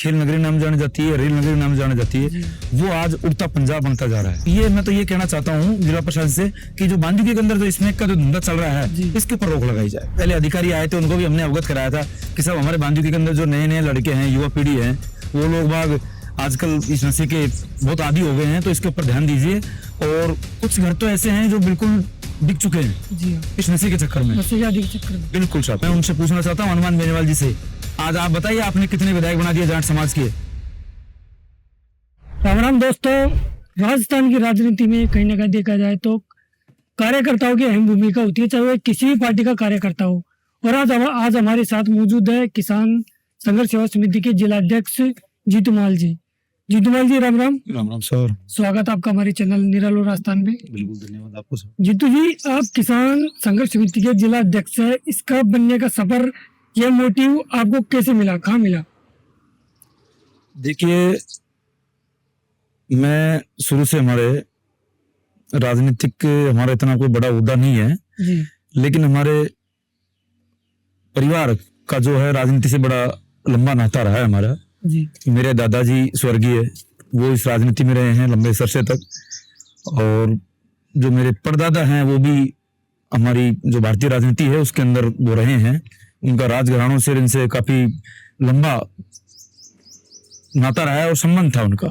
खेल नगरी नाम जानी जाती है, रेल नगरी नाम जानी जाती है, वो आज उड़ता पंजाब बनता जा रहा है। ये मैं तो ये कहना चाहता हूँ जिला प्रशासन से कि जो बांदुकी के अंदर जो स्नैक का जो धंधा चल रहा है, इसके ऊपर रोक लगाई जाए। पहले अधिकारी आए थे, उनको भी हमने अवगत कराया था कि सब हमारे बांदुकी के अंदर जो नए नए लड़के हैं, युवा पीढ़ी है, वो लोग बाग आजकल इस नशे के बहुत आदी हो गए हैं, तो इसके ऊपर ध्यान दीजिए। और कुछ घर तो ऐसे हैं जो बिल्कुल बिक चुके हैं जी, इस नशे के चक्कर में, बिल्कुल साहब। मैं उनसे पूछना चाहता हूँ हनुमान बेनीवाल जी से, आज आप बताइए आपने कितने विधायक बना दिए जाट समाज के? राम राम दोस्तों, राजस्थान की राजनीति में कहीं ना कहीं देखा जाए तो कार्यकर्ताओं की अहम भूमिका होती है, चाहे वो किसी भी पार्टी का कार्यकर्ता हो। और आज हमारे साथ मौजूद है किसान संघर्ष सेवा समिति के जिला अध्यक्ष जीतूमाल जी। जीतूमाल जी राम राम। राम राम सर, स्वागत आपका हमारे चैनल निरालो राजस्थान में। बिल्कुल धन्यवाद आपको सर। जीतू जी, आप किसान संघर्ष समिति के जिला अध्यक्ष है, इसका बनने का सफर, यह मोटिव आपको कैसे मिला, कहाँ मिला? देखिए, मैं शुरू से हमारे राजनीतिक हमारा इतना कोई बड़ा उद्दा नहीं है जी, लेकिन हमारे परिवार का जो है राजनीति से बड़ा लंबा नाता रहा है हमारा जी। मेरे दादाजी स्वर्गीय, वो इस राजनीति में रहे हैं लंबे सरसे तक, और जो मेरे परदादा हैं वो भी हमारी जो भारतीय राजनीति है उसके अंदर वो रहे हैं। उनका राजघरानों से इनसे काफी लंबा नाता रहा है और संबंध था उनका।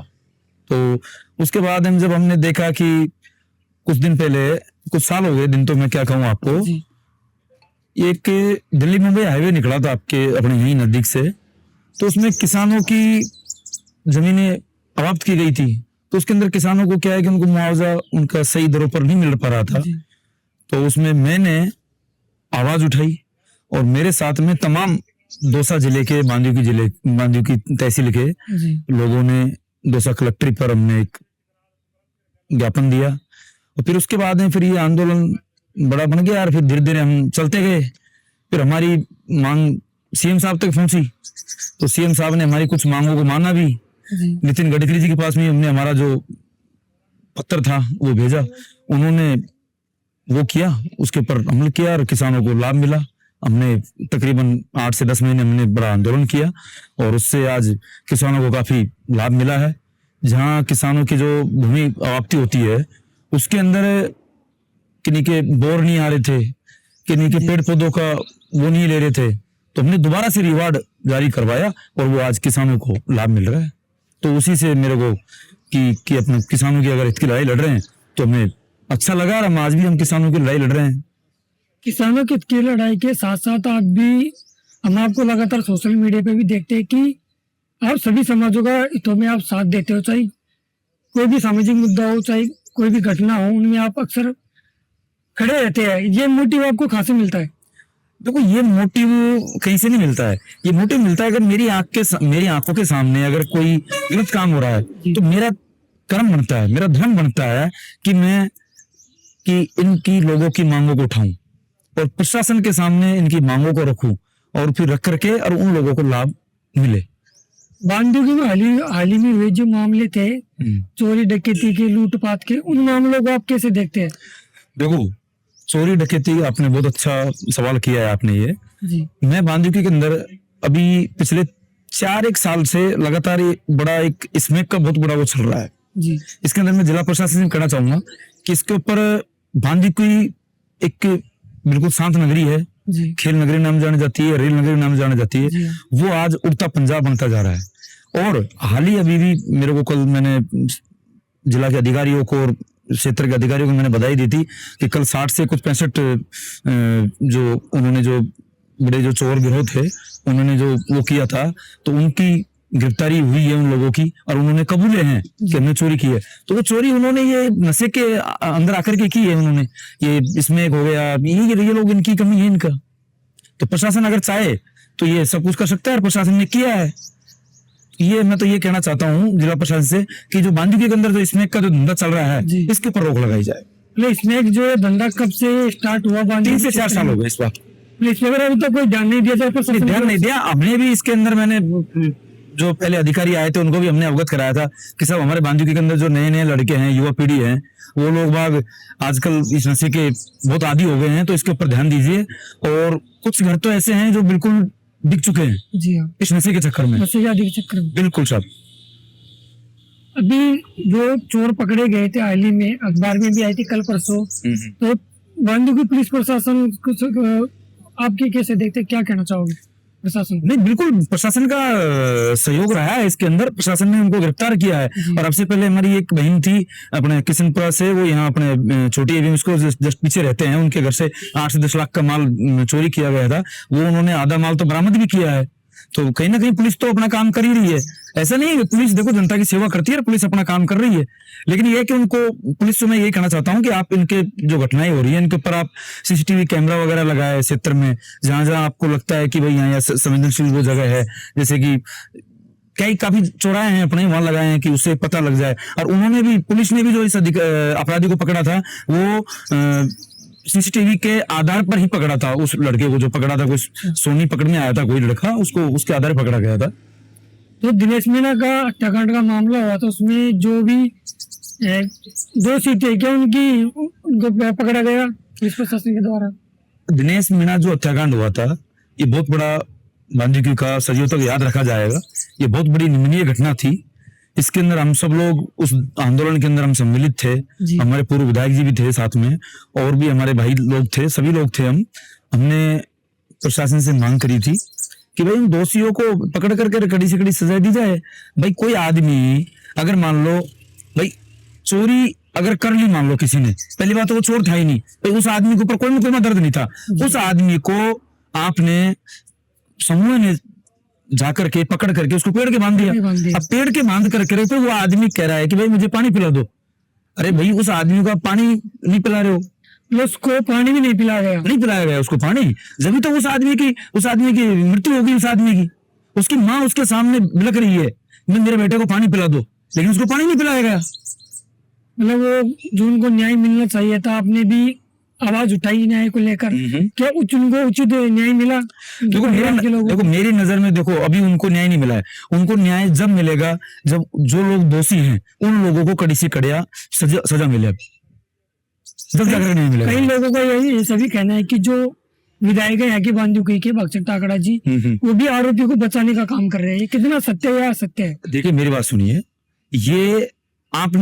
तो उसके बाद जब हमने देखा कि कुछ दिन पहले, कुछ साल हो गए, दिन तो मैं क्या कहूँ आपको, एक दिल्ली मुंबई हाईवे निकला था आपके अपने यहीं नजदीक से, तो उसमें किसानों की जमीनें अवाप्त की गई थी। तो उसके अंदर किसानों को क्या है कि उनको मुआवजा उनका सही दरों पर नहीं मिल पा रहा था। तो उसमें मैंने आवाज उठाई और मेरे साथ में तमाम दौसा जिले के, बांदुकी तहसील के लोगों ने दौसा कलेक्ट्री पर हमने एक ज्ञापन दिया। और फिर उसके बाद में फिर ये आंदोलन बड़ा बन गया और फिर धीरे धीरे हम चलते गए। फिर हमारी मांग सीएम साहब तक पहुंची, तो सीएम साहब ने हमारी कुछ मांगों को माना भी। नितिन गडकरी जी के पास में हमने हमारा जो पत्र था वो भेजा, उन्होंने वो किया, उसके ऊपर अमल किया और किसानों को लाभ मिला। हमने तकरीबन 8 से 10 महीने हमने बड़ा आंदोलन किया और उससे आज किसानों को काफी लाभ मिला है। जहाँ किसानों की जो भूमि अवाप्ति होती है उसके अंदर किन्हीं के बोर नहीं आ रहे थे, किन्हीं के पेड़ पौधों का वो नहीं ले रहे थे, तो हमने दोबारा से रिवार्ड जारी करवाया और वो आज किसानों को लाभ मिल रहा है। तो उसी से मेरे को कि अपने किसानों की अगर हित की लड़ाई लड़ रहे हैं तो हमें अच्छा लगा और आज भी हम किसानों की लड़ाई लड़ रहे हैं। किसानों की हित की लड़ाई के साथ साथ आप भी, हम आपको लगातार सोशल मीडिया पे भी देखते हैं कि आप सभी समाजों का हितों में आप साथ देते हो, चाहे कोई भी सामाजिक मुद्दा हो, चाहे कोई भी घटना हो, उनमें आप अक्सर खड़े रहते हैं। ये मोटिव आपको कहाँ से मिलता है? देखो, ये मोटिव कहीं से नहीं मिलता है। ये मोटिव मिलता है अगर मेरी आंखों के सामने अगर कोई गलत काम हो रहा है तो मेरा कर्म बनता है, मेरा धर्म बनता है कि इनकी लोगों की मांगों को उठाऊं और प्रशासन के सामने इनकी मांगों को रखूं और फिर रख करके और उन लोगों को लाभ मिले। बांदुकी में हाल ही में हुए जो मामले थे, चोरी डकैती के, लूटपाट के, उन मामलों को आप कैसे देखते हैं? देखो, चोरी डकैती, आपने बहुत अच्छा सवाल किया है आपने ये जी। मैं बांदुकी के अंदर अभी पिछले 4-1 साल से लगातार बड़ा एक स्मैक का बहुत बड़ा वो चल रहा है जी। इसके अंदर मैं जिला प्रशासन से कहना चाहूंगा कि इसके ऊपर बांदुकी एक बिल्कुल शांत नगरी है, खेल नगरी नाम जानी जाती है, रेल नगरी नाम जानी जाती है, वो आज उड़ता पंजाब बनता जा रहा है। और हाल ही अभी भी मेरे को, कल मैंने जिला के अधिकारियों को और क्षेत्र के अधिकारियों को मैंने बधाई दी थी कि कल 60 से कुछ 65 जो उन्होंने जो बड़े जो चोर गिरोह थे उन्होंने जो वो किया था, तो उनकी गिरफ्तारी हुई है उन लोगों की और उन्होंने कबूले हैं कि हमने चोरी की है। तो वो चोरी उन्होंने ये नशे के अंदर आकर के की है, उन्होंने ये इसमें हो गया, ये लोग, इनकी कमी है इनका। तो प्रशासन अगर चाहे तो ये सब कुछ कर सकता है और प्रशासन ने किया है। ये मैं तो ये कहना चाहता हूँ जिला प्रशासन से कि जो बांदुकी के अंदर जो स्नैक का जो धंधा चल रहा है इसके ऊपर रोक लगाई जाए। स्नैक जो धंधा कब से स्टार्ट हुआ? 3 से 4 साल हो गए इस बात। इसमें अभी तो कोई ध्यान नहीं दिया जाए, ध्यान नहीं दिया। हमने भी इसके अंदर, मैंने जो पहले अधिकारी आए थे उनको भी हमने अवगत कराया था कि सब हमारे बांदुकी के अंदर जो नए नए लड़के हैं, युवा पीढ़ी है, वो लोग बाग आजकल इस नशे के बहुत आदी हो गए हैं, तो इसके ऊपर ध्यान दीजिए। और कुछ घर तो ऐसे हैं जो बिल्कुल बिक चुके हैं जी हाँ, इस नशे के चक्कर में। नशे के चक्कर में। बिल्कुल साहब। अभी जो चोर पकड़े गए थे हाल ही में, अखबार में भी आई थी कल परसों, तो बांदीकुई पुलिस प्रशासन कुछ आपके कैसे देखते, क्या कहना चाहोगे प्रशासन? नहीं, बिल्कुल प्रशासन का सहयोग रहा है इसके अंदर, प्रशासन ने उनको गिरफ्तार किया है। और अब से पहले हमारी एक बहन थी अपने किशनपुरा से, वो यहाँ अपने छोटी एवं उसको जस्ट पीछे रहते हैं, उनके घर से 8 से 10 लाख का माल चोरी किया गया था। वो उन्होंने आधा माल तो बरामद भी किया है। तो कहीं ना कहीं पुलिस तो अपना काम कर ही रही है। ऐसा नहीं है, पुलिस देखो जनता की सेवा करती है, पुलिस अपना काम कर रही है। लेकिन ये है कि उनको, पुलिस से मैं यही कहना चाहता हूँ कि आप इनके जो घटनाएं हो रही है इनके ऊपर आप सीसीटीवी कैमरा वगैरह लगाए क्षेत्र में, जहां जहां आपको लगता है कि भाई यहाँ संवेदनशील वो जगह है, जैसे कि कई काफी चौराहे हैं अपने, वहां लगाए हैं कि उससे पता लग जाए। और उन्होंने भी, पुलिस ने भी जो इस अपराधी को पकड़ा था वो सीसीटीवी के आधार पर ही पकड़ा था। उस लड़के को जो पकड़ा था, कोई सोनी पकड़ने आया था कोई लड़का, उसको उसके आधार पर पकड़ा गया था। तो दिनेश मीणा का हत्याकांड का मामला हुआ था, उसमें जो भी 2 सीटें क्या उनको पकड़ा गया पुलिस प्रशासन के द्वारा? दिनेश मीणा जो हत्याकांड हुआ था, ये बहुत बड़ा बांदीकुई का सदियों तक याद रखा जाएगा। ये बहुत बड़ी निंदनीय घटना थी। इसके अंदर हम सब लोग, उस आंदोलन के अंदर हम सम्मिलित थे, हमारे पूर्व विधायक जी भी थे साथ में, और भी हमारे भाई लोग थे, सभी लोग थे। हमने प्रशासन से मांग करी थी कि भाई इन दोषियों को पकड़ करके कड़ी से कड़ी सजा दी जाए। भाई कोई आदमी अगर मान लो भाई चोरी अगर कर ली, मान लो किसी ने, पहली बात तो वो चोर था ही नहीं, भाई उस आदमी के ऊपर कोई मुकदमा दर्ज नहीं था। उस आदमी को आपने समूह ने जाकर के पकड़ करके उसको पेड़ के बांध दिया। अब पेड़ के बांध करके तो वो आदमी कह रहा है कि भाई मुझे पानी पिला दो। अरे भाई उस आदमी को आप पानी नहीं पिला रहे हो, उसको पानी भी नहीं पिलाया गया उसको पानी, जब तो उस आदमी की मृत्यु होगी। उस आदमी की, उसकी माँ उसके सामने बिलक रही है, मेरे बेटे को पानी पिला दो, लेकिन उसको पानी नहीं पिलाया गया। मतलब वो जो उनको न्याय मिलना चाहिए था, आपने भी आवाज उठाई न्याय को लेकर, क्या उनको उचित न्याय मिला? देखो मेरी नजर में, देखो अभी उनको न्याय नहीं मिला है। उनको न्याय जब मिलेगा जब जो लोग दोषी हैं उन लोगों को कड़ी से कड़िया सजा मिले, जब जाकर न्याय मिलेगा। कई लोगों का यही सभी कहना है कि जो विधायक है यहाँ की बांदीकुई के भगत टाकड़ा जी, वो भी आरोपी को बचाने का काम कर रहे हैं। कितना सत्य है या असत्य है? देखिए मेरी बात सुनिए, ये आप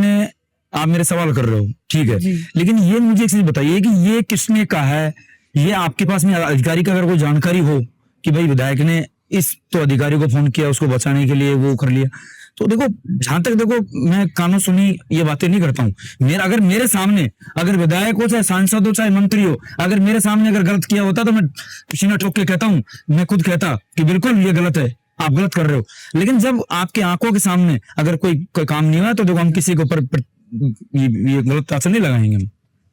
मेरे सवाल कर रहे हो, ठीक है, लेकिन ये मुझे एक चीज बताइए कि ये किसने कहा है? ये आपके पास में अधिकारी का अगर कोई जानकारी हो कि भाई विधायक ने इस तो अधिकारी को फोन किया उसको बचाने के लिए, वो कर लिया, तो देखो जहां तक देखो मैं कानों सुनी ये बातें नहीं करता हूँ। अगर मेरे सामने अगर विधायक हो, चाहे सांसद हो, चाहे मंत्री हो, अगर मेरे सामने अगर गलत किया होता तो मैं सीना ठोक के कहता हूँ, मैं खुद कहता कि बिल्कुल ये गलत है, आप गलत कर रहे हो। लेकिन जब आपके आंखों के सामने अगर कोई काम नहीं हुआ तो देखो हम किसी के ऊपर ये गलत आचरण नहीं लगाएंगे।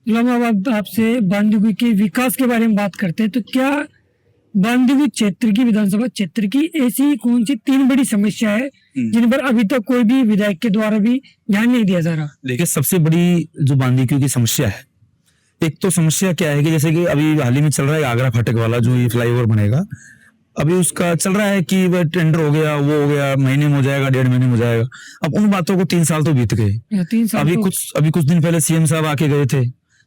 अब आपसे बांदीकुई के विकास के बारे में बात करते हैं, तो क्या बांदीकुई क्षेत्र की, विधानसभा क्षेत्र की ऐसी कौन सी 3 बड़ी समस्या है जिन पर अभी तक कोई भी विधायक के द्वारा भी ध्यान नहीं दिया जा रहा? देखिए सबसे बड़ी जो बांदीकुई की समस्या है, एक तो समस्या क्या है कि जैसे कि अभी हाल ही में चल रहा है आगरा फाटक वाला जो ये फ्लाईओवर बनेगा, अभी उसका चल रहा है कि वह टेंडर हो गया, वो हो गया, महीने में हो जाएगा, 1.5 महीने में हो जाएगा। अब उन बातों को 3 साल तो बीत गए। अभी कुछ दिन पहले सीएम साहब आके गए थे,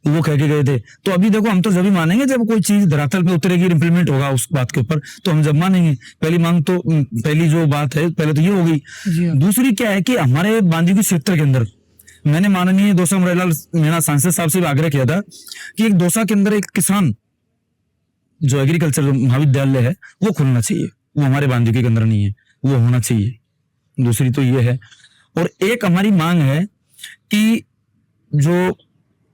वो कह के गए थे। तो अभी देखो हम तो जब भी मानेंगे जब कोई चीज धरातल पे उतरेगी, इम्प्लीमेंट होगा उस बात के ऊपर, तो हम जब मानेंगे। पहली जो बात है पहले तो ये होगी। दूसरी क्या है कि हमारे बांदीकुई क्षेत्र के अंदर मैंने माननीय दौसा मुरारीलाल मीणा सांसद साहब से आग्रह किया था कि एक दौसा के अंदर एक किसान जो एग्रीकल्चर महाविद्यालय है वो खुलना चाहिए। वो हमारे बांदीकुई के अंदर नहीं है, वो होना चाहिए। दूसरी तो ये है, और एक हमारी मांग है कि जो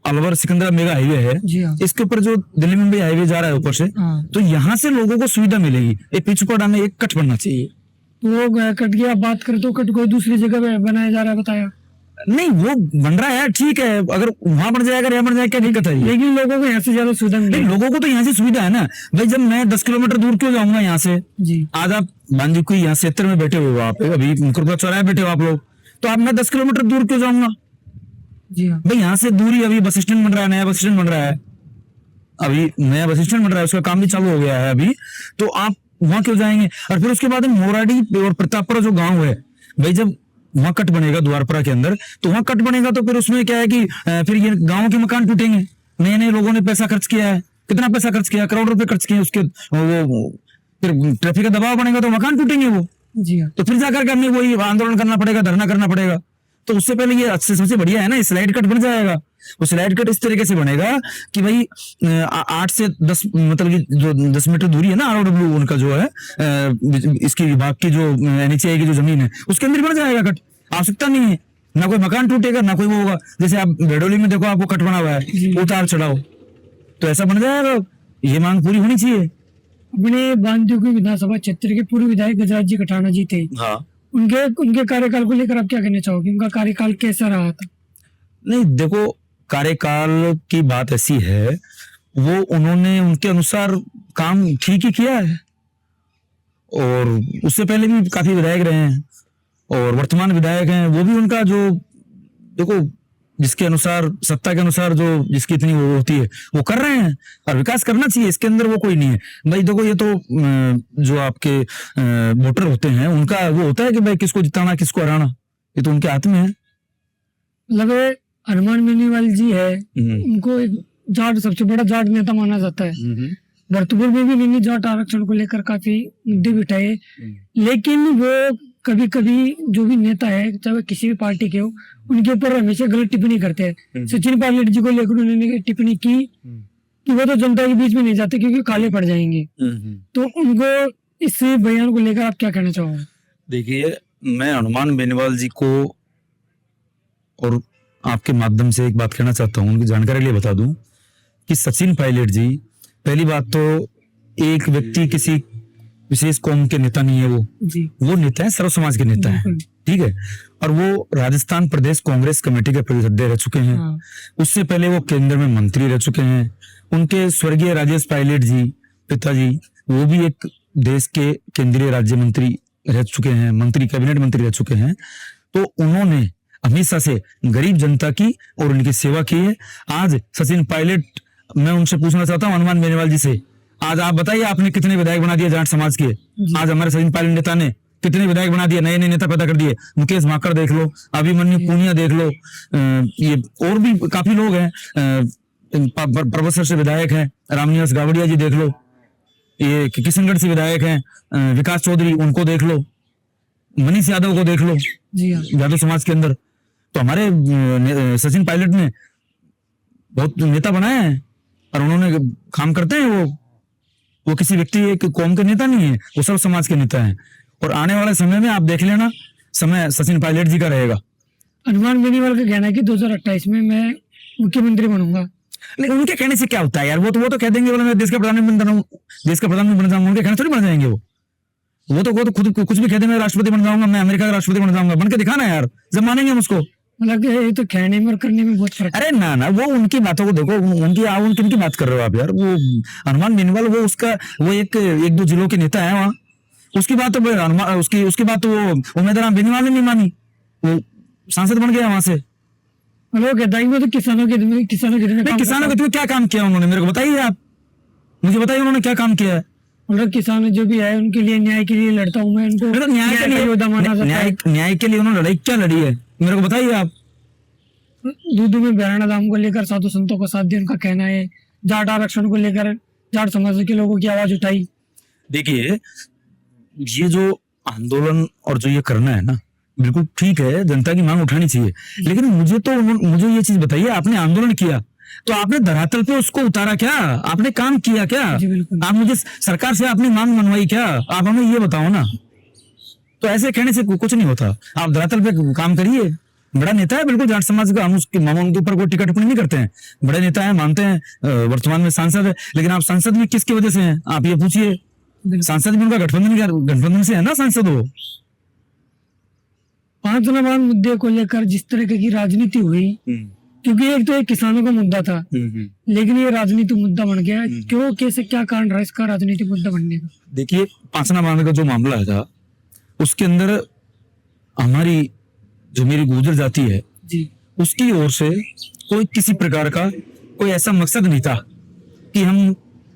अलवर सिकंदरा मेगा हाईवे है, इसके ऊपर जो दिल्ली मुंबई हाईवे जा रहा है ऊपर से, तो यहाँ से लोगों को सुविधा मिलेगी। एक पिछुपाड़ा में एक कट बनना चाहिए। वो कट की आप बात करें तो कट कोई दूसरी जगह बनाया जा रहा है, बताया नहीं, वो बन रहा है, ठीक है, अगर वहां बन जाएगा यहाँ बन जाएगा क्या दिक्कत है? लेकिन लोगों को यहाँ से ज्यादा सुविधा मिलेगी। लोगों को तो यहाँ से सुविधा है ना भाई। जब मैं 10 किलोमीटर दूर क्यों जाऊंगा यहाँ से? आज आप बांदीकुई यहाँ क्षेत्र में बैठे हुए हो, आप अभी मुकुरपुरा चौराहे बैठे हो आप लोग, तो आप मैं 10 किलोमीटर दूर क्यों जाऊंगा? भाई यहाँ से दूरी, अभी बस स्टैंड बन रहा है, नया बस स्टैंड बन रहा है, अभी नया बस स्टैंड बन रहा है, उसका काम भी चालू हो गया है अभी, तो आप वहां क्यों जाएंगे? और फिर उसके बाद मोराडी और प्रतापपुरा जो गांव है, भाई जब वहां कट बनेगा द्वारपुरा के अंदर, तो वहां कट बनेगा तो फिर उसमें क्या है कि फिर ये गांव के मकान टूटेंगे। नए नए लोगों ने पैसा खर्च किया है, कितना पैसा खर्च किया, करोड़ रुपए खर्च किए उसके, वो फिर ट्रैफिक का दबाव बनेगा तो मकान टूटेंगे वो, जी हाँ। तो फिर जाकर के हमें वही आंदोलन करना पड़ेगा, धरना करना पड़ेगा। तो उससे पहले ये अच्छे सबसे बढ़िया है ना, स्लाइड कट बन जाएगा। वो स्लाइड कट इस तरीके से बनेगा कि भाई 8 से 10 मतलब कि जो 10 मीटर दूरी है ना ROW उनका जो है इसकी विभाग की जो NHAI की जो जमीन है उसके अंदर बन जाएगा कट। आवश्यकता नहीं है, ना कोई मकान टूटेगा ना कोई वो होगा। जैसे आप बरडोली में देखो आपको कट बना हुआ है, उतार चढ़ाओ, तो ऐसा बन जाएगा। ये मांग पूरी होनी चाहिए। अपने बांदीकुई विधानसभा क्षेत्र के पूर्व विधायक गजराज जी कटाना जी थे, हाँ, उनके कार्यकाल को लेकर आप क्या कहना चाहोगे? उनका कार्यकाल कैसा रहा था? नहीं देखो, कार्यकाल की बात ऐसी है, वो उन्होंने उनके अनुसार काम ठीक ही किया है, और उससे पहले भी काफी विधायक रहे हैं और वर्तमान विधायक हैं, वो भी उनका जो देखो जिसके अनुसार सत्ता के अनुसार जो जिसकी इतनी वो होती है वो कर रहे हैं, और विकास करना चाहिए, इसके अंदर वो कोई नहीं है भाई। देखो ये तो जो आपके वोटर होते हैं उनका वो होता है कि भाई किसको जिताना किसको हराना, ये तो उनके हाथ में है। मतलब हनुमान बेनीवाल जी है, उनको एक जाट सबसे बड़ा जाट नेता माना जाता है। भरतपुर में भी इन्होंने जाट आरक्षण को लेकर काफी मुद्दे भी उठाए, लेकिन वो कभी कभी जो भी नेता है चाहे किसी भी पार्टी के हो उनके ऊपर हमेशा गलत टिप्पणी करते हैं। सचिन पायलट जी को लेकर उन्होंने टिप्पणी की कि वो तो जनता के बीच में नहीं जाते क्योंकि काले पड़ जाएंगे। तो उनको इस बयान को लेकर आप क्या कहना चाहोगे? देखिए, मैं हनुमान बेनीवाल जी को और आपके माध्यम से एक बात कहना चाहता हूँ, उनकी जानकारी के लिए बता दूं कि सचिन पायलट जी, पहली बात तो एक व्यक्ति किसी विशेष कौम के नेता नहीं है, वो नेता है, सर्व समाज के नेता है, ठीक है। और वो राजस्थान प्रदेश कांग्रेस कमेटी के प्रदेश अध्यक्ष रह चुके हैं। उससे पहले वो केंद्र में मंत्री रह चुके हैं। उनके स्वर्गीय राजेश पायलट जी पिताजी, वो भी एक देश के केंद्रीय राज्य मंत्री रह चुके हैं, मंत्री कैबिनेट मंत्री रह चुके हैं। तो उन्होंने हमेशा से गरीब जनता की और उनकी सेवा की है। आज सचिन पायलट, मैं उनसे पूछना चाहता हूँ हनुमान बेनीवाल जी से, आज आप बताइए आपने कितने विधायक बना दिए जाट समाज के? आज हमारे सचिन पायलट नेता ने कितने विधायक बना दिए, नए नए नेता पैदा कर दिए। मुकेश माकड़ देख लो, अभिमन्यु पूनिया देख लो, ये और भी काफी लोग हैं, परबतसर से विधायक हैं, रामनिवास गावड़िया जी देख लो, ये किशनगढ़ से विधायक हैं, विकास चौधरी, उनको देख लो, मनीष यादव को देख लो, जी हाँ, यादव समाज के अंदर। तो हमारे सचिन पायलट ने बहुत नेता बनाए हैं और उन्होंने काम करते हैं। वो किसी व्यक्ति एक कौम के नेता नहीं है, वो सब समाज के नेता हैं। और आने वाले समय में आप देख लेना, समय सचिन पायलट जी का रहेगा। हनुमान बेनीवाल का कहना है कि 2028 में मैं मुख्यमंत्री बनूंगा। लेकिन उनके कहने से क्या होता है यार, वो तो कह देंगे बोला मैं देश का प्रधानमंत्री बनूं, देश का प्रधानमंत्री बन जाऊंगा, उनके कहने थोड़ी बन जाएंगे वो तो खुद कुछ भी कह दे, मैं राष्ट्रपति बन जाऊंगा, मैं अमेरिका का राष्ट्रपति बन जाऊंगा, बन के दिखाना यार, जब मानेंगे हम उसको। मतलब ये तो कहने में और करने में बहुत फर्क। अरे ना, वो उनकी बातों को देखो, उनकी बात कर रहे हो आप यार। वो हनुमान बेनीवाल वो एक दो जिलों के नेता है वहाँ, उसकी बात तो उसकी बात तो वो उम्मीदवार बेनीवाल ने नहीं मानी, वो सांसद बन गया वहां से। लोग कहता है वो तो किसानों के तुम्हें क्या काम किया उन्होंने, मेरे को बताइए, आप मुझे बताइए उन्होंने क्या काम किया है। मतलब किसान जो भी है उनके लिए, न्याय के लिए लड़ता हूँ मैं, उनको न्याय के लिए उन्होंने लड़ाई क्या लड़ी है, मेरे को बताइए आप। दूध में बहराना दाम को लेकर साधु संतों का साथ दिया, उनका कहना है। जाट आरक्षण को लेकर जाट समाज के लोगों की आवाज उठाई। देखिए, ये जो आंदोलन और जो ये करना है ना, बिल्कुल ठीक है, जनता की मांग उठानी चाहिए, लेकिन मुझे ये चीज बताइए, आपने आंदोलन किया तो आपने धरातल पे उसको उतारा क्या? आपने काम किया क्या? आप मुझे सरकार से अपनी मांग मनवाई क्या? आप हमें ये बताओ ना। तो ऐसे कहने से कुछ नहीं होता, आप धरातल पे काम करिए। बड़ा नेता है बिल्कुल जाट समाज का, हम उसके उनके ऊपर कोई टिकट टिप्पणी नहीं करते हैं, बड़े नेता है, मानते हैं, वर्तमान में सांसद है। लेकिन आप सांसद भी किसकी वजह से हैं, आप ये पूछिए। सांसद भी उनका गठबंधन से है ना, सांसद हो। 5 नंबर मुद्दे को लेकर जिस तरह की राजनीति हुई, क्योंकि एक तो एक किसानों का मुद्दा था, लेकिन ये राजनीतिक मुद्दा बन गया। क्यों, कैसे, क्या कारण रहा इसका राजनीतिक मुद्दा बनने का? देखिए, 5 नंबर का जो मामला था, उसके अंदर हमारी जो मेरी गुर्जर जाति है जी, उसकी ओर से कोई किसी प्रकार का कोई ऐसा मकसद नहीं था कि हम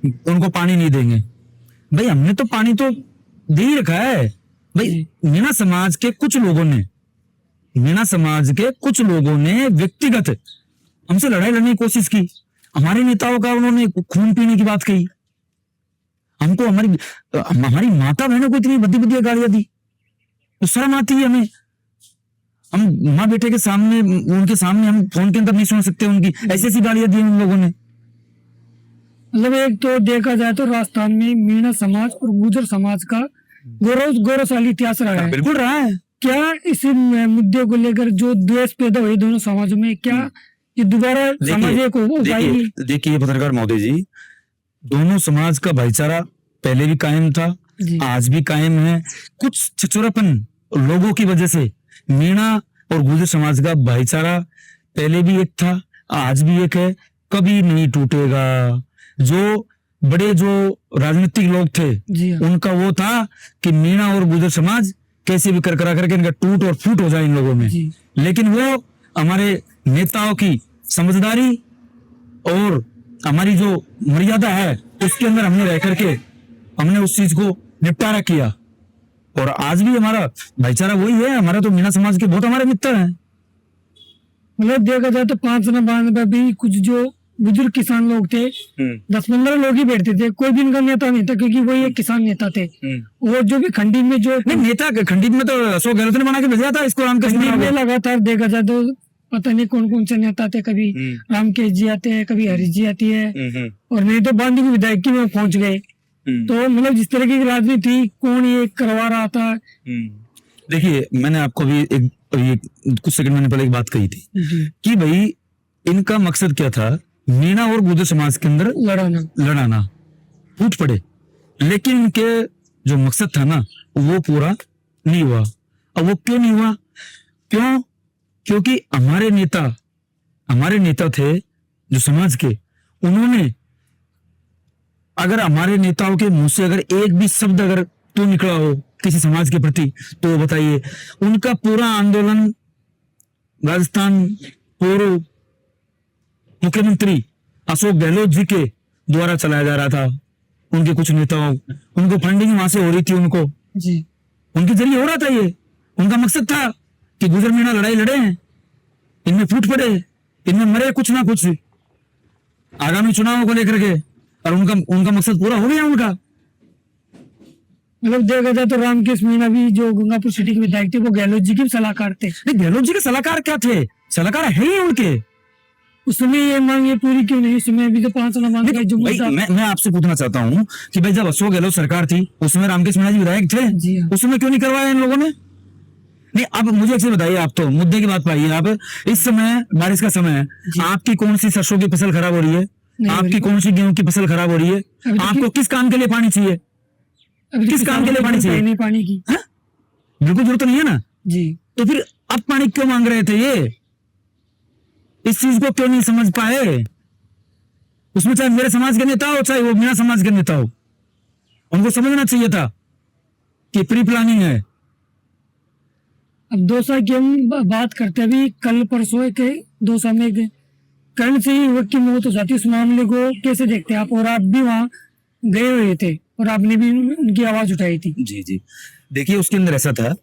उनको पानी नहीं देंगे। भाई हमने तो पानी तो दे ही रखा है भाई। मीणा समाज के कुछ लोगों ने व्यक्तिगत हमसे लड़ाई लड़ने की कोशिश की, हमारे नेताओं का उन्होंने खून पीने की बात कही, हमको हमारी माता बहनों को इतनी बदी बदी गालियां दी, तो शर्म आती है हमें। हम माँ बेटे के सामने, उनके सामने हम फोन के अंदर नहीं सुन सकते उनकी, ऐसी ऐसी गालियां दी उन लोगों ने। मतलब एक तो देखा जाए तो राजस्थान में मीणा समाज और गुर्जर समाज का गौरवशाली इतिहास रहा है। बिल्कुल रहा है। क्या इस मुद्दे को लेकर जो द्वेष पैदा हुए दोनों समाजों में, क्या ये दोबारा समाज एक हो पाएगी? देखिए पत्रकार महोदय जी, दोनों समाज का भाईचारा पहले भी कायम था, आज भी कायम है। कुछ छिछोरापन लोगों की वजह से मीणा और गुर्जर समाज का भाईचारा पहले भी एक था, आज भी एक है, कभी नहीं टूटेगा। जो बड़े जो राजनीतिक लोग थे उनका वो था कि मीणा और गुर्जर समाज कैसे भी करा करके इनका टूट और फूट हो जाए इन लोगों में, लेकिन वो हमारे नेताओं की समझदारी और हमारी जो मर्यादा है उसके अंदर हमने रह करके हमने उस चीज को निपटारा किया, और आज भी हमारा भाईचारा वही है। हमारा तो मीणा समाज के बहुत हमारे मित्र हैं। मतलब देखा जाए तो 5 में भी कुछ जो बुजुर्ग किसान लोग थे 10-15 लोग ही बैठते थे, कोई भी इनका नेता नहीं था, क्योंकि वो एक किसान नेता थे। और जो भी खंडी में जो नेता खंडी में तो अशोक गहलोत ने बना के भेजा था इसको, रामकृष्ण में लगातार देखा जाए तो पता नहीं कौन कौन से नेता थे, कभी रामकेश जी आते हैं, कभी हरीश जी आती है, और नहीं तो बांदी की विधायकी में पहुंच गए। तो मतलब जिस तरह की राजनीति कौन ये करवा रहा था। देखिए मैंने आपको भी कुछ सेकंड मैंने पहले एक बात कही थी कि भाई इनका मकसद क्या था, मीणा और गुर्जर समाज के अंदर लड़ाना, फूट पड़े, लेकिन इनके जो मकसद था ना वो पूरा नहीं हुआ। अब वो क्यों नहीं हुआ? क्योंकि हमारे नेता थे जो समाज के, उन्होंने अगर हमारे नेताओं के मुंह से अगर एक भी शब्द अगर तो निकला हो किसी समाज के प्रति, तो बताइए उनका पूरा आंदोलन राजस्थान पूर्व मुख्यमंत्री अशोक गहलोत जी के द्वारा चलाया जा रहा था। उनके कुछ नेताओं, उनको फंडिंग वहां से हो रही थी, उनको उनके जरिए हो रहा था। ये उनका मकसद था कि गुर्जर मीणा लड़ाई लड़े हैं, इनमें फूट पड़े, इनमें मरे कुछ ना कुछ आगामी चुनावों को लेकर के, और उनका मकसद पूरा हो गया उनका। मतलब देखा जाए तो रामकेश मीणा भी जो गंगापुर सिटी के विधायक थे वो गहलोत जी के सलाहकार थे। गहलोत जी के सलाहकार क्या थे? सलाहकार है ही उनके। उसमें ये मांग ये पूरी क्यों नहीं? उसमें अभी तो 5 ना मांग जो मैं आपसे पूछना चाहता हूँ कि भाई जब अशोक गहलोत सरकार थी उसमें रामकेश मीणा जी विधायक थे, उसमें क्यों नहीं करवाया इन लोगों ने? नहीं, अब मुझे एक चीज बताइए, आप तो मुद्दे की बात पाइए। आप इस समय बारिश का समय है, आपकी कौन सी सरसों की फसल खराब हो रही है? आपकी कौन सी गेहूं की फसल खराब हो रही है? आपको किस काम के लिए पानी चाहिए? किस काम के लिए पानी चाहिए? नहीं पानी की बिल्कुल जरूरत नहीं है ना जी। तो फिर अब पानी क्यों मांग रहे थे? ये इस चीज को क्यों नहीं समझ पाए? उसमें चाहे मेरे समाज के नेता हो चाहे वो मीणा समाज के नेता हो, उनको समझना चाहिए था कि प्री प्लानिंग है। अब दौसा की हम बात करते हैं, अभी कल परसों के दौसा में करंट से ही युवक की मौत हो जाती है। उस मामले को कैसे देखते हैं आप? और आप भी वहाँ गए हुए थे और आपने भी उनकी आवाज उठाई थी। जी देखिए, उसके अंदर ऐसा था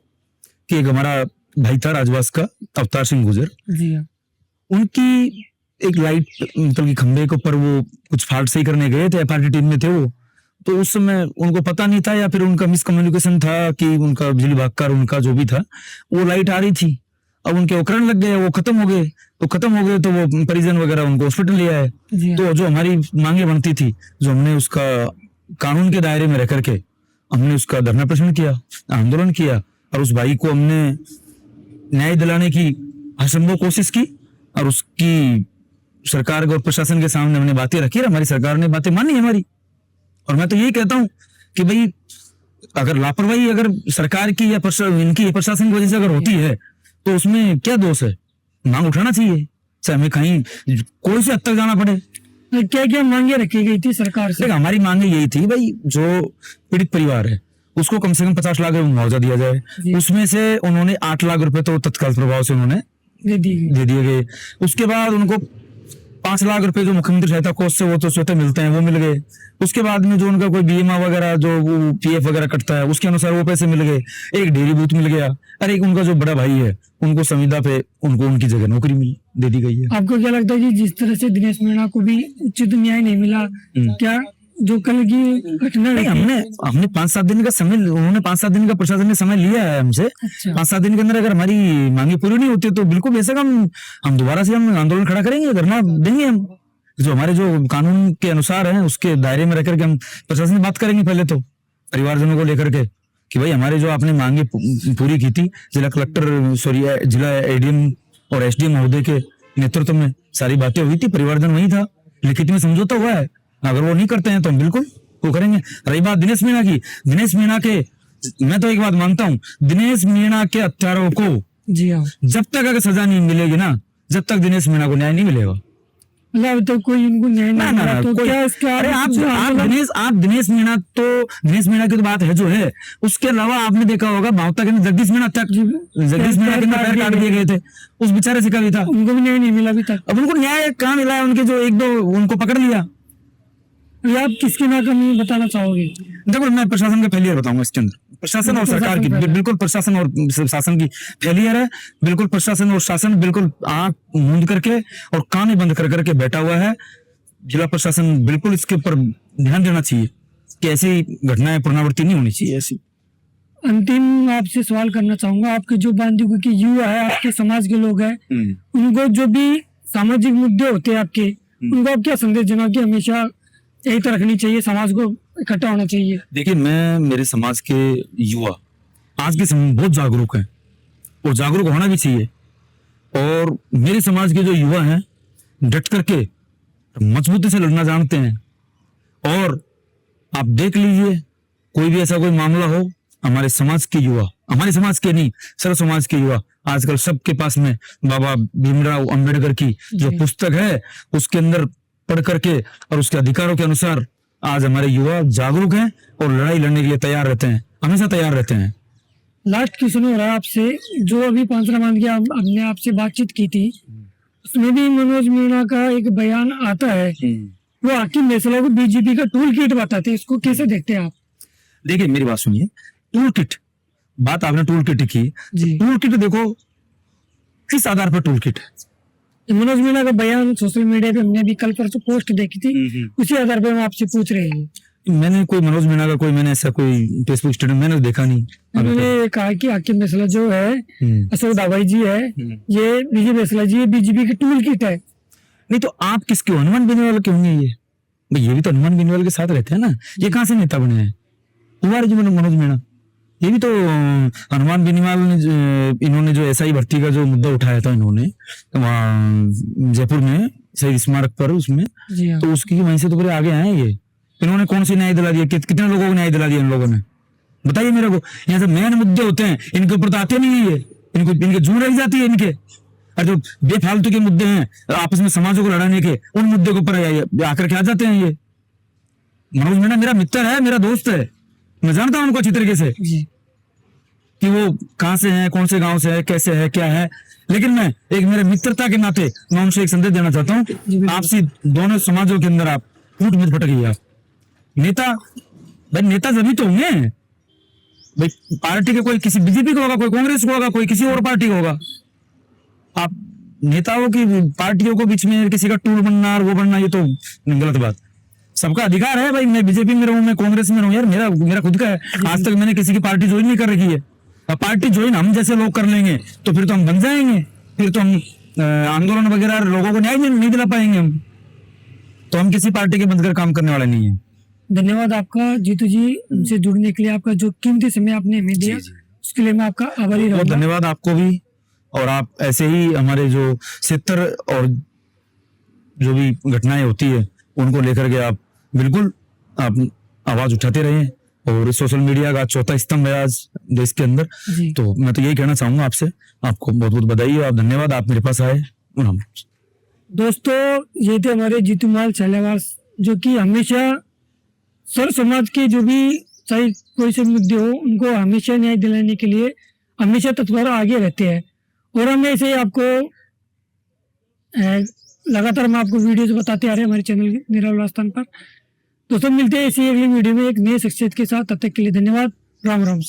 कि एक हमारा भाई था राजवास का अवतार सिंह गुर्जर जी हाँ, उनकी एक लाइट मतलब कि खंबे के ऊपर वो कुछ फाल्ट सही करने गए थे, एफआरटी टीम में थे वो, तो उस समय उनको पता नहीं था या फिर उनका मिसकम्युनिकेशन था कि उनका बिजली विभाग का उनका जो भी था वो लाइट आ रही थी, अब उनके उपकरण लग गए, वो खत्म हो गए तो वो परिजन वगैरह उनको हॉस्पिटल ले आए। तो जो हमारी मांगे बनती थी, जो हमने उसका कानून के दायरे में रह करके हमने उसका धरना प्रदर्शन किया, आंदोलन किया, और उस भाई को हमने न्याय दिलाने की असंभव कोशिश की, और उसकी सरकार और प्रशासन के सामने हमने बातें रखी और हमारी सरकार ने बातें मानी हमारी। और मैं तो यही कहता हूं कि भाई अगर लापरवाही अगर सरकार की या इनकी प्रशासन की वजह से अगर होती है तो उसमें क्या दोष है? मांग उठाना चाहिए, चाहे हमें कहीं कोई से हद तक जाना पड़े। क्या क्या मांगे रखी गई थी सरकार से? हमारी मांगे यही थी भाई, जो पीड़ित परिवार है उसको कम से कम 50 लाख रुपए मुआवजा दिया जाए। उसमें से उन्होंने 8 लाख रुपए तो तत्काल प्रभाव से उन्होंने दे दिए गए। उसके बाद उनको 5 लाख रुपए जो मुख्यमंत्री सहायता कोष से वो तो स्वतः मिलते हैं, वो मिल गए। उसके बाद में जो उनका कोई बीमा वगैरह जो वो पीएफ वगैरह कटता है उसके अनुसार वो पैसे मिल गए। एक डेयरी बूथ मिल गया, और एक उनका जो बड़ा भाई है उनको संविदा पे उनको उनकी जगह नौकरी दे दी गई है। आपको क्या लगता है कि जिस तरह से दिनेश मीणा को भी उचित न्याय नहीं मिला, क्या जो कल की घटना नहीं, हुई थी। हमने 5-7 दिन का समय, उन्होंने 5-7 दिन का प्रशासन ने समय लिया है हमसे। अच्छा 5-7 दिन के अंदर अगर हमारी मांगे पूरी नहीं होती तो बिल्कुल बेशक हम दोबारा से हम आंदोलन खड़ा करेंगे, धरना देंगे। हम जो हमारे जो कानून के अनुसार है उसके दायरे में रह करके हम प्रशासन से बात करेंगे, पहले तो परिवारजनों को लेकर के कि भाई हमारे जो आपने मांगे पूरी की थी, जिला कलेक्टर सॉरी जिला एडीएम और एसडीएम महोदय के नेतृत्व में सारी बातें हुई थी, परिवारजन वही था, लिखित में समझौता हुआ है। अगर वो नहीं करते हैं तो हम बिल्कुल वो करेंगे। रही बात दिनेश मीणा की, दिनेश मीणा के, मैं तो एक बात मानता हूँ, दिनेश मीणा के हत्यारों को जी हाँ, जब तक अगर सजा नहीं मिलेगी ना, जब तक दिनेश मीणा को न्याय नहीं मिलेगा। मतलब अभी तक कोई इनको न्याय नहीं मिला, तो क्या इसका अरे आप दिनेश मीणा की तो बात है जो है, उसके अलावा आपने देखा होगा भावता के जगदीश मीणा के पैर काट दिए गए थे, उस बेचारे से कभी था, उनको भी न्याय नहीं मिला अभी तक। अब उनको न्याय कहाँ मिला है? उनके जो 1-2 उनको पकड़ लिया। ये आप किसकी नाकामी बताना चाहोगे? देखो मैं प्रशासन का फेलियर बताऊंगा इसके अंदर, प्रशासन और सरकार की, बिल्कुल प्रशासन और शासन की फेलियर है। बिल्कुल प्रशासन और शासन बिल्कुल आंख मूंद करके और कान ही बंद कर करके बैठा हुआ है। जिला प्रशासन बिल्कुल इसके ऊपर ध्यान देना चाहिए कि ऐसी घटनाएं पुनरावृत्ति नहीं होनी चाहिए ऐसी। अंतिम आपसे सवाल करना चाहूंगा, आपके जो बांदीकुई के युवा है, आपके समाज के लोग हैं, उनको जो भी सामाजिक मुद्दे होते हैं आपके, उनको आप क्या संदेश देना कि हमेशा यही तो रखनी चाहिए, समाज को इकट्ठा होना चाहिए? देखिए मैं, मेरे समाज के युवा आज के समय में बहुत जागरूक हैं और जागरूक होना भी चाहिए। और मेरे समाज के जो युवा हैं डट करके मजबूती से लड़ना जानते हैं। और आप देख लीजिए कोई भी ऐसा कोई मामला हो, हमारे समाज के युवा, हमारे समाज के नहीं, सर्व समाज के युवा आजकल सबके पास में बाबा भीमराव अंबेडकर की जो पुस्तक है उसके अंदर पढ़ करके और उसके अधिकारों के अनुसार आज हमारे युवा जागरूक हैं और लड़ाई लड़ने के लिए तैयार रहते हैं, हमेशा तैयार रहते हैं। लास्ट क्वेश्चन हो रहा है आपसे, जो अभी 5 मान के हमने आपसे बातचीत की थी, उसमें भी मनोज मीणा का एक बयान आता है, वो हाकिम फैसला को बीजेपी का टूल किट बताते हैं, इसको कैसे देखते हैं आप? देखिए मेरी बात सुनिए, टूल किट, बात आपने टूल किट की, टूल किट देखो किस आधार पर टूल किट है? मनोज मीणा का बयान सोशल मीडिया पे हमने अभी कल परसों पोस्ट देखी थी, उसी आधार पर हम आपसे पूछ रहे हैं। मैंने कोई मनोज मीणा का मैंने ऐसा कोई फेसबुक स्टेटस मैंने देखा नहीं। उन्होंने कहा कि हाकिम फैसला जो है अशोक दावाई जी है, ये बीजे फैसला जी, ये बीजेपी की टूल किट है। नहीं तो आप किसके हनुमान बेनीवाल के होंगे? ये भी तो हनुमान बेनीवाल के साथ रहते हैं ना, ये कहाँ से नेता बने हैं? हुआ जी मनोज मीणा, ये भी तो हनुमान बेनीवाल ने इन्होंने जो एसआई भर्ती का जो मुद्दा उठाया था इन्होंने वहाँ जयपुर में शहीद स्मारक पर, उसमें तो उसकी वहीं से तो पूरे आगे आए ये। इन्होंने कौन सी न्याय दिला दिया? कितने लोगों को न्याय दिला दिया इन लोगों ने? बताइए मेरे को। यहाँ से मेन मुद्दे होते हैं, इनके ऊपर तो आते नहीं है ये, इनके जून रह जाती है इनके। और जो बेफालतू के मुद्दे हैं आपस में समाजों को लड़ाने के, उन मुद्दे के ऊपर आकर के आ जाते हैं ये। मनोज मीणा मेरा मित्र है, मेरा दोस्त है, मैं जानता हूं उनको अच्छी तरीके से कि वो कहां से हैं, कौन से गांव से है, कैसे है, क्या है। लेकिन मैं एक मेरे मित्रता के नाते मैं उनसे एक संदेश देना चाहता हूँ, आपसी दोनों समाजों के अंदर आप फूट मत फटकिए। आप नेता, भाई नेता जब तो होंगे भाई, पार्टी के कोई किसी बीजेपी को होगा, कोई कांग्रेस को होगा, कोई किसी और पार्टी को होगा। आप नेताओं की पार्टियों को बीच में किसी का टूल बनना और वो बनना, ये तो गलत बात। सबका अधिकार है भाई, मैं बीजेपी में रहूं, मैं कांग्रेस में रहूं, यार मेरा खुद का है। आज तक मैंने किसी की पार्टी ज्वाइन नहीं कर रखी है। अब पार्टी ज्वाइन हम जैसे लोग कर लेंगे तो फिर तो हम बन जाएंगे, फिर तो हम आंदोलन वगैरह लोगों को न्याय नहीं दिला पाएंगे हम। तो हम किसी पार्टी के बनकर काम करने वाले नहीं है। धन्यवाद आपका जीतू जी, हमसे जुड़ने के लिए, आपका जो कीमती समय आपने हमें दिया उसके लिए मैं आपका आभारी रहूंगा। धन्यवाद आपको भी। और आप ऐसे ही हमारे जो क्षेत्र और जो भी घटनाएं होती है उनको लेकर के आप बिल्कुल आप आवाज उठाते रहे। और सोशल मीडिया का चौथा स्तंभ है आज देश के अंदर, तो मैं तो यही कहना चाहूंगा आपसे। आपको बहुत बहुत बधाई और धन्यवाद, आप मेरे पास आए। दोस्तों ये थे हमारे जीतूलाल छाल्यावाल, जो कि हमेशा सर्व समाज के जो भी चाहे कोई से मुद्दे हो उनको हमेशा न्याय दिलाने के लिए हमेशा तत्पर आगे रहते हैं। और हम ऐसे ही आपको लगातार हम आपको वीडियोज बताते आ रहे हैं हमारे चैनल निराला स्थान पर। दोस्तों मिलते हैं इसी अगली वीडियो में एक नए शख्सियत के साथ, तब तक के लिए धन्यवाद। राम राम।